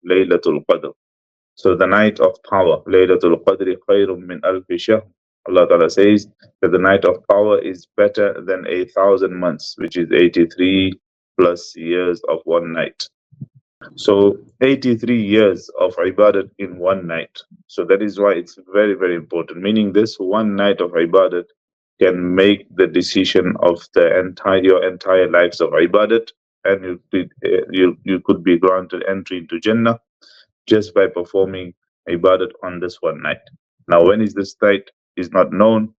Laylatul Qadr. So the night of power, Laylatul Qadri khayrun min alfi shahr. Allah Ta'ala says that the night of power is better than 1,000 months, which is 83 plus years of one night. So 83 years of ibadat in one night. So that is why it's very, very important. Meaning this one night of ibadat can make the decision of the entire your entire lives of ibadat, and you could be granted entry into Jannah just by performing ibadat on this one night. Now, when is this night is not known.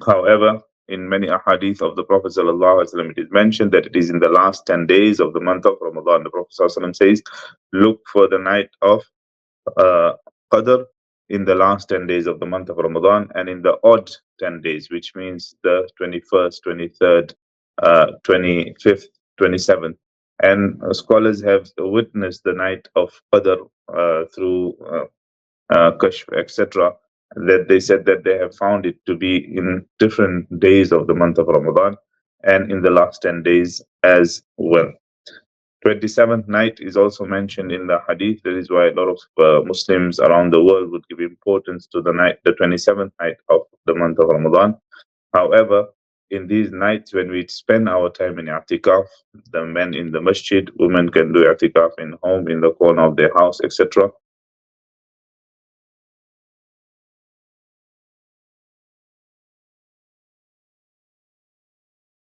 However, in many ahadith of the Prophet ﷺ, it is mentioned that it is in the last 10 days of the month of Ramadan. The Prophet ﷺ says, look for the night of uh, Qadr in the last 10 days of the month of Ramadan, and in the odd 10 days, which means the 21st, 23rd, 25th, 27th. And scholars have witnessed the night of Qadr through Kashf, etc., that they said that they have found it to be in different days of the month of Ramadan and in the last 10 days as well. 27th night is also mentioned in the hadith. That is why a lot of Muslims around the world would give importance to the night, the 27th night of the month of Ramadan. However, in these nights when we spend our time in i'tikaf, the men in the masjid, women can do i'tikaf in home, in the corner of their house, etc.